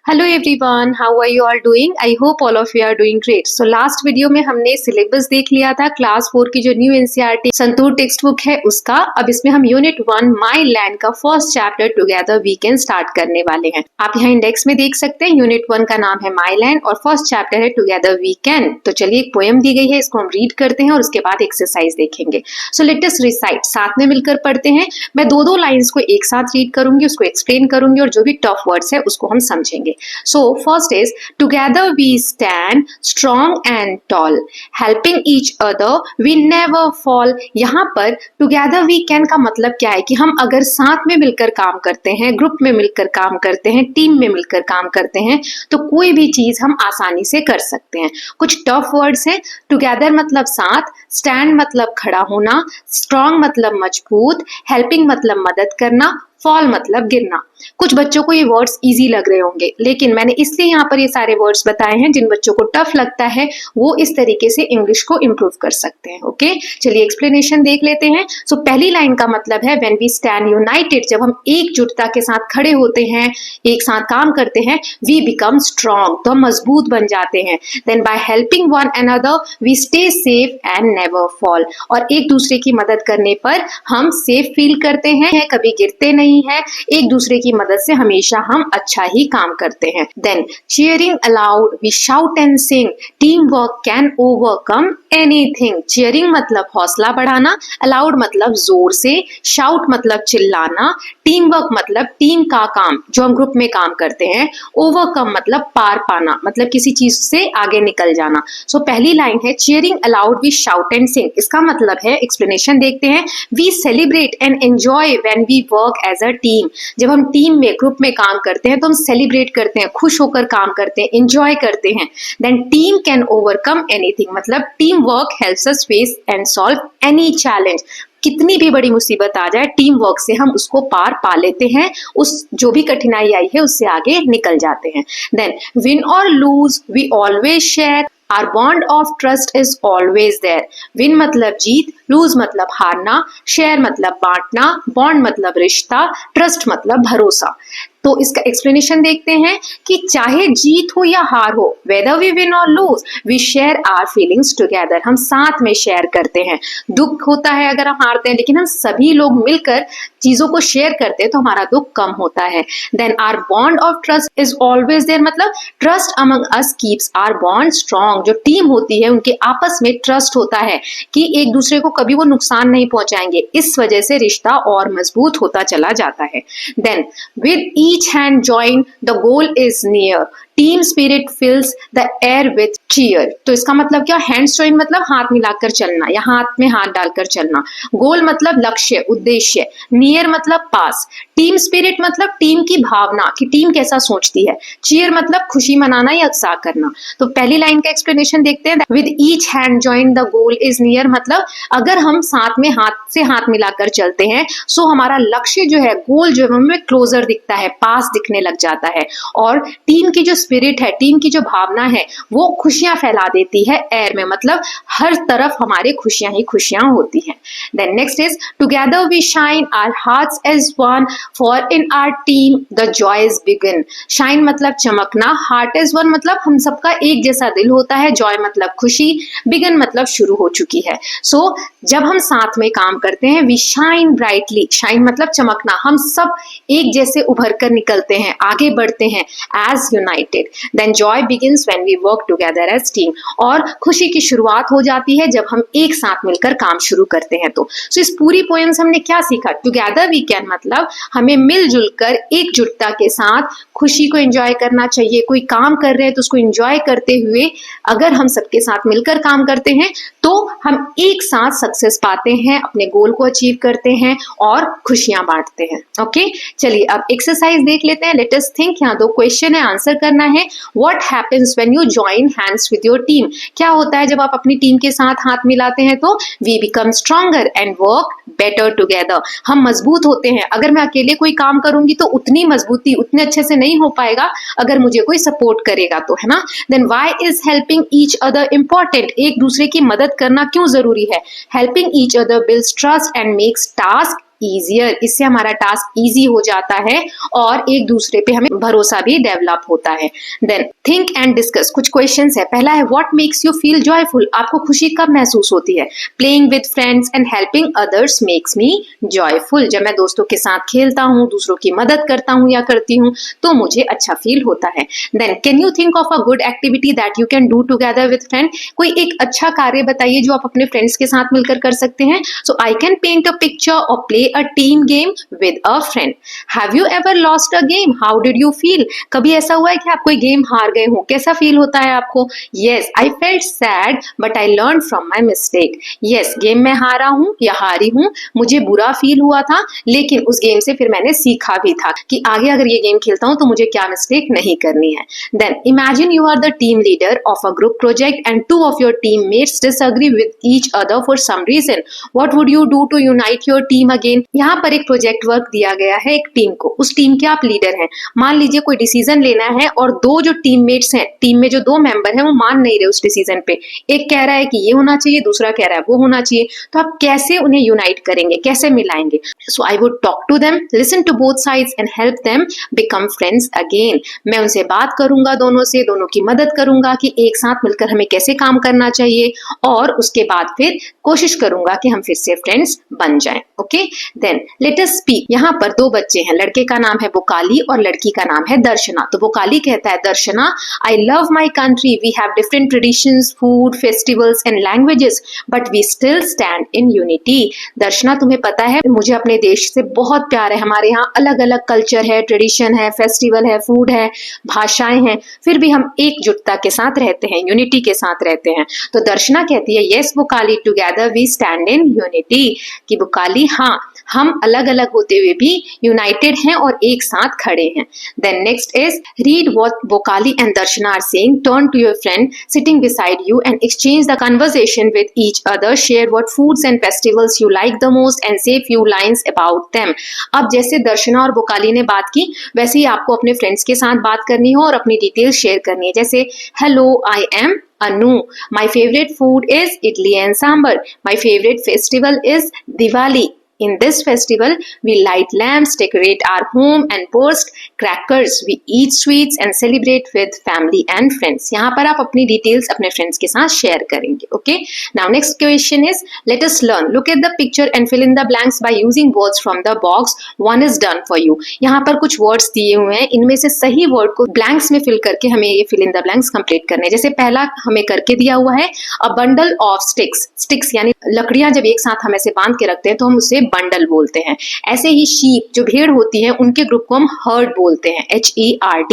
Hello everyone, how are you all doing? I hope all of you are doing great. So last video में हमने syllabus देख लिया था class 4 की जो new NCERT Santoor text book है उसका। अब इसमें हम यूनिट 1 माई लैंड का first chapter together we can start करने वाले हैं। आप यहाँ इंडेक्स में देख सकते हैं यूनिट 1 का नाम है माई लैंड और फर्स्ट चैप्टर है टुगेदर वी कैन। तो चलिए एक पोएम दी गई है, इसको हम रीड करते हैं और उसके बाद एक्सरसाइज देखेंगे। सो लेट अस रिसाइट, साथ में मिलकर पढ़ते हैं। मैं दो लाइन्स को एक साथ रीड करूंगी, उसको एक्सप्लेन करूंगी और जो भी टफ वर्ड्स है उसको हम समझेंगे। So first is together we stand strong and tall, helping each other we never fall। यहाँ पर together we can का मतलब क्या है कि हम अगर साथ में मिलकर काम करते हैं, ग्रुप में मिलकर काम करते हैं, टीम में मिलकर काम करते हैं तो कोई भी चीज हम आसानी से कर सकते हैं। कुछ टफ वर्ड्स हैं। together मतलब साथ, stand मतलब खड़ा होना, strong मतलब मजबूत, helping मतलब मदद करना, फॉल मतलब गिरना। कुछ बच्चों को ये वर्ड्स इजी लग रहे होंगे, लेकिन मैंने इसलिए यहाँ पर ये सारे वर्ड्स बताए हैं जिन बच्चों को टफ लगता है वो इस तरीके से इंग्लिश को इम्प्रूव कर सकते हैं। ओके, चलिए एक्सप्लेनेशन देख लेते हैं। सो पहली लाइन का मतलब है व्हेन वी स्टैंड यूनाइटेड, जब हम एकजुटता के साथ खड़े होते हैं, एक साथ काम करते हैं, वी बिकम स्ट्रॉन्ग, तो हम मजबूत बन जाते हैं। Then by helping one another we stay safe and never fall, और एक दूसरे की मदद करने पर हम सेफ फील करते हैं, कभी गिरते नहीं है। एक दूसरे की मदद से हमेशा हम अच्छा ही काम करते हैं। Then cheering aloud we shout and sing, teamwork can overcome anything। cheering मतलब हौसला बढ़ाना, aloud मतलब जोर से, shout मतलब चिल्लाना, teamwork मतलब टीम का काम जो हम ग्रुप में काम करते हैं, overcome मतलब पार पाना, मतलब किसी चीज से आगे निकल जाना। सो पहली लाइन है cheering aloud we shout and sing, इसका मतलब है, एक्सप्लेनेशन देखते हैं, we celebrate and enjoy when we work as a team. जब हम टीम में ग्रुप में काम करते हैं तो हम सेलिब्रेट करते हैं, खुश होकर काम करते हैं, एंजॉय करते हैं। Then team can overcome anything, मतलब team work helps us face and solve any challenge. कितनी भी बड़ी मुसीबत आ जाए, टीम वर्क से हम उसको पार पा लेते हैं, उस जो भी कठिनाई आई है उससे आगे निकल जाते हैं। देन विन और lose we always share, our bond of trust is always there. Win मतलब जीत, लूज मतलब हारना, शेयर मतलब बांटना, बॉन्ड मतलब रिश्ता, ट्रस्ट मतलब भरोसा। तो इसका एक्सप्लेनेशन देखते हैं कि चाहे जीत हो या हार हो, वेदर वी विन और lose we share our feelings together, हम साथ में शेयर करते हैं। दुख होता है अगर हम हारते हैं, लेकिन हम सभी लोग मिलकर चीजों को शेयर करते हैं तो हमारा दुख कम होता है। Then our bond of trust is always there, मतलब trust among us keeps our bond strong. जो टीम होती है उनके आपस में ट्रस्ट होता है कि एक दूसरे को कभी वो नुकसान नहीं पहुंचाएंगे, इस वजह से रिश्ता और मजबूत होता चला जाता है। Then with each hand joined, the goal is near, team spirit fills the air with cheer। तो इसका मतलब क्या? हैंड्स जॉइन मतलब हाथ मिलाकर चलना या हाथ में हाथ डालकर चलना, गोल मतलब लक्ष्य, उद्देश्य, नियर मतलब पास, टीम स्पिरिट मतलब टीम की भावना कि टीम कैसा सोचती है, चीयर मतलब खुशी मनाना या उत्साह करना। तो पहली लाइन का एक्सप्लेनेशन देखते हैं, with each hand join the goal is near, मतलब अगर हम साथ में हाथ से हाथ मिलाकर चलते हैं सो हमारा लक्ष्य जो है, गोल जो है हमें क्लोजर दिखता है, पास दिखने लग जाता है। और टीम की जो स्पिरिट है, टीम की जो भावना है वो खुशियां फैला देती है एयर में, मतलब हर तरफ हमारे खुशियां ही खुशियां होती हैं। Then next is together we shine our hearts as one, for in our team the joys begin. Shine मतलब चमकना, हार्ट एज वन मतलब हम सबका एक जैसा दिल होता है, जॉय मतलब खुशी, बिगिन मतलब शुरू हो चुकी है। सो जब हम साथ में काम करते हैं वी शाइन ब्राइटली, शाइन मतलब चमकना, हम सब एक जैसे उभर कर निकलते हैं, आगे बढ़ते हैं as united. Then joy begins when we work together as team, और खुशी की शुरुआत हो जाती है जब हम एक साथ मिलकर काम शुरू करते हैं। तो इस पूरी पोएम से हमने क्या सीखा? टुगेदर वी कैन मतलब हमें मिलजुल कर एकजुटता के साथ खुशी को एंजॉय करना चाहिए। कोई काम कर रहे हैं तो उसको एंजॉय करते हुए अगर हम सबके साथ मिलकर काम करते हैं तो हम एक साथ सक्सेस पाते हैं, अपने गोल को अचीव करते हैं और खुशियां बांटते हैं। ओके, चलिए अब एक्सरसाइज देख लेते हैं। लेट अस थिंक, यहाँ 2 क्वेश्चन है, आंसर करना है। What happens when you join hands with your team, क्या होता है जब आप अपनी टीम के साथ हाथ मिलाते हैं? तो we become stronger and work better together, हम मजबूत होते हैं। अगर मैं अकेले कोई काम करूंगी तो उतनी मजबूती उतने अच्छे से नहीं हो पाएगा अगर मुझे कोई सपोर्ट करेगा तो, है ना। Then why is helping each other important, एक दूसरे की मदद करना क्यों जरूरी है? Helping each other builds trust and makes task easier, इससे हमारा टास्क ईजी हो जाता है और एक दूसरे पे हमें भरोसा भी डेवलप होता है। देन थिंक एंड डिस्कस, कुछ क्वेश्चंस है। पहला है what makes you feel joyful, आपको खुशी कब महसूस होती है? Playing with friends and helping others makes me joyful, जब मैं दोस्तों के साथ खेलता हूँ, दूसरों की मदद करता हूँ या करती हूँ तो मुझे अच्छा फील होता है। Then can you think of a good activity that you can do together with friend, कोई एक अच्छा कार्य बताइए जो आप अपने फ्रेंड्स के साथ मिलकर कर सकते हैं। So I can paint a picture और play a team game with a friend. Have you ever lost a game, how did you feel, कभी ऐसा हुआ है कि आप कोई गेम हार गए हो, कैसा फील होता है आपको? Yes, I felt sad but I learn from my mistake, yes game में हारा हूं या हारी हूं, मुझे बुरा फील हुआ था लेकिन उस गेम से फिर मैंने सीखा भी था कि आगे अगर ये गेम खेलता हूं तो मुझे क्या मिस्टेक नहीं करनी है। Then imagine you are the team leader of a group project and two of your teammates disagree with each other for some reason, what would you do to unite your team again. यहाँ पर एक project work दिया गया है एक team को, उस team के आप लीडर हैं, मान लीजिए कोई डिसीजन लेना है और दो जो टीममेट्स हैं, टीम में जो दो मेंबर हैं वो मान नहीं रहे उस डिसीजन पे, एक कह रहा है कि ये होना चाहिए, दूसरा कह रहा है वो होना चाहिए, तो आप कैसे उन्हें यूनाइट करेंगे, कैसे मिलाएंगे? So I would talk to them, listen to both sides and help them become friends again, मैं उनसे बात करूंगा दोनों से, दोनों की मदद करूंगा कि एक साथ मिलकर हमें कैसे काम करना चाहिए और उसके बाद फिर कोशिश करूंगा कि हम फिर से फ्रेंड्स बन जाएं। Okay, then let us speak. यहाँ पर दो बच्चे हैं, लड़के का नाम है वोकाली और लड़की का नाम है दर्शना। तो वोकाली कहता है Darshana, I love my country, we have different traditions, food, festivals and languages but we still stand in unity. Darshana, तुम्हें पता है मुझे अपने देश से बहुत प्यार है, हमारे यहाँ अलग अलग कल्चर है, ट्रेडिशन है, फेस्टिवल है, फूड है, भाषाएं हैं, फिर भी हम एकजुटता के साथ रहते हैं, यूनिटी के साथ रहते हैं। तो दर्शना कहती है yes Vokali, together we stand in unity, कि वोकाली हाँ हम अलग अलग होते हुए भी यूनाइटेड हैं और एक साथ खड़े हैं। Then next is read what Vokali and Darshana are saying, turn to your friend sitting beside you and exchange the conversation with each other, share what foods and festivals you like the most and say few lines about them. अब जैसे दर्शना और वोकाली ने बात की वैसे ही आपको अपने friends के साथ बात करनी हो और अपनी डिटेल्स शेयर करनी है। जैसे hello, I am Anu. My favorite food is idli and sambar. My favorite festival is Diwali. In this festival, we light lamps, decorate our home and burst crackers. We eat sweets and celebrate with family and friends. यहाँ पर आप अपनी details अपने friends के साथ share करेंगे. Okay? Now next question is, let us learn. Look at the picture and fill in the blanks by using words from the box. One is done for you. यहाँ पर कुछ words दिए हुए हैं, इनमें से सही word को blanks में fill करके हमें ये fill in the blanks complete करने हैं। जैसे पहला हमें करके दिया हुआ है a bundle of sticks. Sticks यानी लकड़ियां जब एक साथ हम ऐसे बांध के रखते हैं तो हम उसे बंडल बोलते हैं। ऐसे ही शीप जो भेड़ होती है उनके ग्रुप को हम हर्ड बोलते हैं, HERD।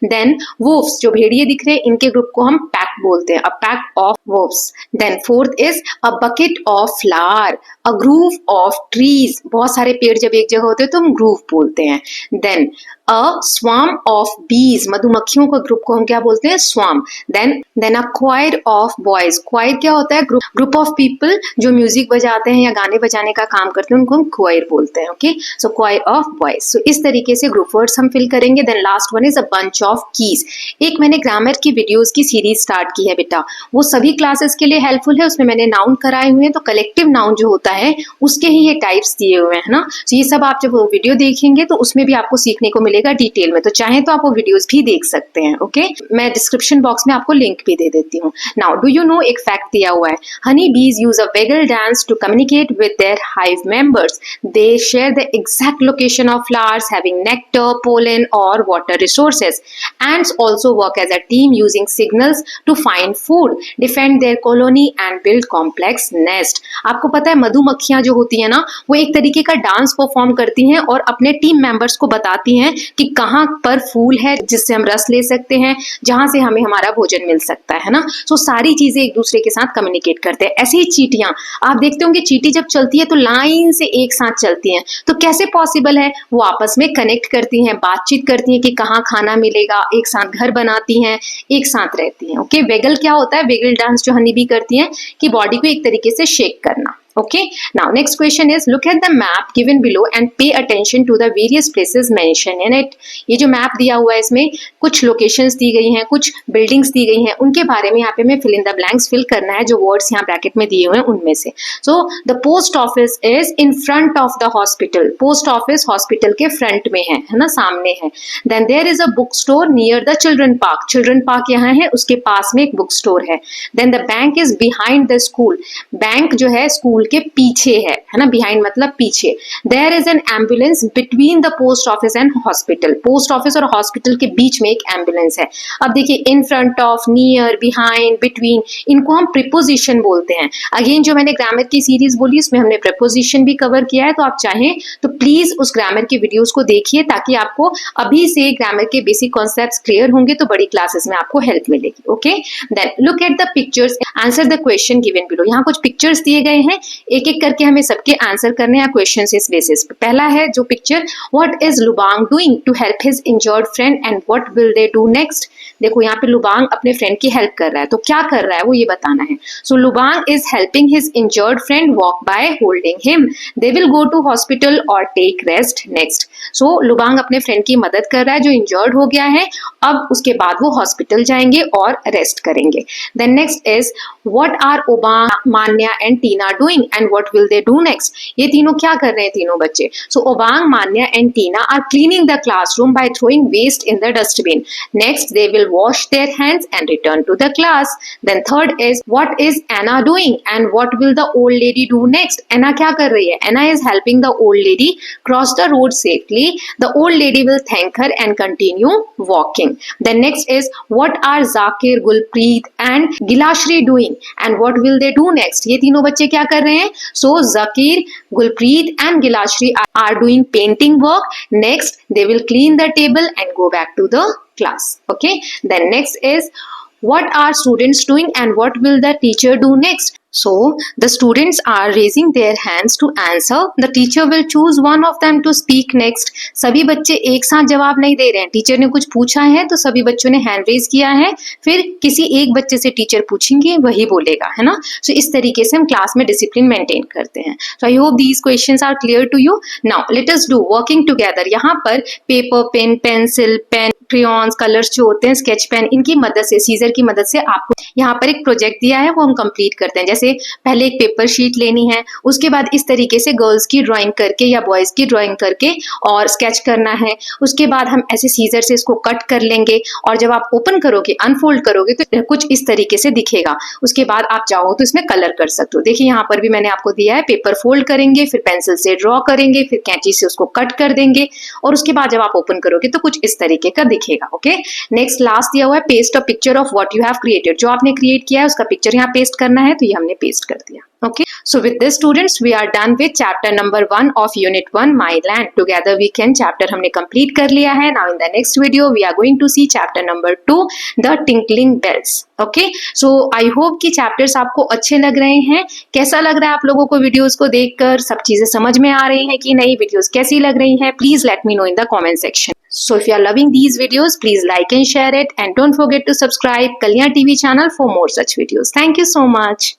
देन वुल्व्स जो भेड़िए दिख रहे हैं इनके ग्रुप को हम पैक बोलते हैं, a pack of wolves. Then fourth is a bucket of flower, a grove of trees, बहुत सारे पेड़ जब एक जगह होते हैं तो हम ग्रूव बोलते हैं। देन अ स्वार्म ऑफ बीज, मधुमक्खियों का ग्रुप को हम क्या बोलते हैं, swarm. Then a choir of boys, choir क्या होता है, ग्रुप ऑफ पीपल जो म्यूजिक बजाते हैं या गाने बजाने का काम करते हैं उनको हम क्वायर बोलते हैं। Okay, so choir of boys. So इस तरीके से ग्रुप वर्ड्स हम फिल करेंगे। Then last one is a bunch of keys. एक मैंने ग्रामर की वीडियोस की सीरीज स्टार्ट की है बेटा, वो सभी क्लासेस के लिए हेल्पफुल है, उसमें मैंने नाउन कराए हुए हैं, तो कलेक्टिव नाउन जो होता है उसके ही ये टाइप्स दिए हुए हैं ना। तो ये सब आप जब वो वीडियो देखेंगे तो उसमें भी आपको सीखने को मिलेगा डिटेल में, तो चाहे तो आप वो वीडियोस भी देख सकते हैं। ओके, मैं डिस्क्रिप्शन बॉक्स में आपको लिंक भी दे देती हूँ। नाउ डू यू नो, एक फैक्ट दिया हुआ है, honey bees use a waggle dance to communicate with their hive members. They share the exact location of flowers having nectar, pollen or water resources. Ants also work as a team using signals to find food, defend their colony and build complex nest. आपको पता है मधुमक्खियां जो होती है ना वो एक तरीके का डांस परफॉर्म करती हैं और अपने टीम मेंबर्स को बताती हैं कि कहाँ पर फूल है जिससे हम रस ले सकते हैं, जहां से हमें हमारा भोजन मिल सकता है ना। तो सारी चीजें एक दूसरे के साथ कम्युनिकेट करते हैं। ऐसे ही चींटियां, आप देखते होंगे चींटी जब चलती है तो लाइन से एक साथ चलती हैं, तो कैसे पॉसिबल है, वो आपस में कनेक्ट करती हैं, बातचीत करती हैं कि कहाँ खाना मिलेगा, एक साथ घर बनाती हैं, एक साथ रहती हैं। ओके, वेगल क्या होता है, वेगल डांस जो हनी बी करती हैं कि बॉडी को एक तरीके से शेक करना। Okay, now next question is look at the map given below and pay attention to the various places mentioned in it. ये जो मैप दिया हुआ है इसमें कुछ लोकेशंस दी गई हैं, कुछ बिल्डिंग्स दी गई हैं, उनके बारे में यहाँ पे मैं fill in the blanks fill करना है जो वर्ड्स यहाँ ब्रैकेट में दिए हुए हैं उनमें से. So the post office is in front of the hospital. Post office hospital के फ्रंट में है ना, सामने है. Then there is a book store near the children park. Children park यहाँ है, उसके पास में एक बुक स्टोर है. Then the bank is behind the school. Bank जो है स्कूल के पीछे है ना, बिहाइंड मतलब पीछे. There is an ambulance between the post office and hospital. Post office और हॉस्पिटल के बीच में एक एम्बुलेंस है. अब देखिए in front of, near, behind, between, इनको हम प्रीपोजिशन बोलते हैं. अगेन जो मैंने ग्रामर की सीरीज बोली उसमें हमने प्रीपोजिशन भी कवर किया है, तो आप चाहें तो प्लीज उस ग्रामर के वीडियोस को देखिए ताकि आपको अभी से ग्रामर के बेसिक कॉन्सेप्ट्स क्लियर होंगे, तो बड़ी क्लासेस में आपको हेल्प मिलेगी. Okay, then look at the pictures, answer the question given below. यहाँ कुछ पिक्चर्स दिए गए हैं, एक एक करके हमें सबके आंसर करने हैं क्वेश्चन इस बेसिस पे. पहला है जो picture, what is Lubang doing to help his injured friend and what will they do next. देखो यहाँ पे लुबांग अपने फ्रेंड की हेल्प कर रहा है, तो क्या कर रहा है वो ये बताना है. So Lubang is helping his injured friend walk by holding him. They will go to hospital और take rest next. So Lubang अपने फ्रेंड की मदद कर रहा है जो इंजर्ड हो गया है. अब उसके बाद वो हॉस्पिटल जाएंगे और रेस्ट करेंगे. Then next is what are Obang, Manya and Tina doing and what will they do next. ये तीनों क्या कर रहे हैं तीनों बच्चे. So Obang, Manya and Tina are cleaning the classroom by throwing waste in the dustbin. Next they will wash their hands and return to the class. Then third is what is Anna doing and what will the old lady do next. Anna क्या कर रही है. Anna is helping the old lady cross the road safely. The old lady will thank her and continue walking. Then next is what are Zakir, Gulpreet and Gilashri doing and what will they do next. ये तीनों बच्चे क्या कर रहे हैं. So Zakir, Gulpreet and Gilashri are doing painting work. Next they will clean the table and go back to the class. Okay, then next is what are students doing and what will the teacher do next. So the students are raising their hands to answer. The teacher will choose one of them to speak next. सभी बच्चे एक साथ जवाब नहीं दे रहे हैं. Teacher ने कुछ पूछा है तो सभी बच्चों ने हैंड रेज किया है, फिर किसी एक बच्चे से टीचर पूछेंगे, वही बोलेगा, है ना. सो इस तरीके से हम क्लास में डिसिप्लिन मेंटेन करते हैं. So I hope these questions are clear to you. Now let us do working together. यहाँ पर paper, pen, pencil, pen, crayons, colours जो होते हैं, स्केच पेन, इनकी मदद से, सीजर की मदद से आपको यहाँ पर एक प्रोजेक्ट दिया है वो हम कंप्लीट करते हैं. जैसे पहले एक पेपर शीट लेनी है, उसके बाद इस तरीके से गर्ल्स की ड्राइंग करके या बॉयज की ड्राइंग करके और स्केच करना है. उसके बाद हम ऐसे सीजर से इसको कट कर लेंगे और जब आप ओपन करोगे, अनफोल्ड करोगे तो कुछ इस तरीके से दिखेगा. उसके बाद आप चाहो तो इसमें कलर कर सकते हो. देखिए यहाँ पर भी मैंने आपको दिया है, पेपर फोल्ड करेंगे, फिर पेंसिल से ड्रॉ करेंगे, फिर कैंची से उसको कट कर देंगे और उसके बाद जब आप ओपन करोगे तो कुछ इस तरीके का दिखेगा. ओके, नेक्स्ट लास्ट दिया हुआ है, paste a picture of what you have created. जो आपने क्रिएट किया है उसका पिक्चर यहाँ पेस्ट करना है, तो ये हमने पेस्ट कर दिया. Okay, so with this students we are done with chapter number 1 of unit 1 My Land. Together we can chapter हमने complete कर लिया है. Now in the next video we are going to see chapter number 2 The Tinkling Bells. Okay, so I hope कि chapters आपको अच्छे लग रहे हैं. कैसा लग रहा है आप लोगों को वीडियोस को देखकर, सब चीजें समझ में आ रही हैं कि नहीं, वीडियोस कैसी लग रही हैं, please let me know in the comment section. So if you are loving these videos, please like and share it and don't forget to subscribe Kalyan TV channel for more such videos. Thank you so much.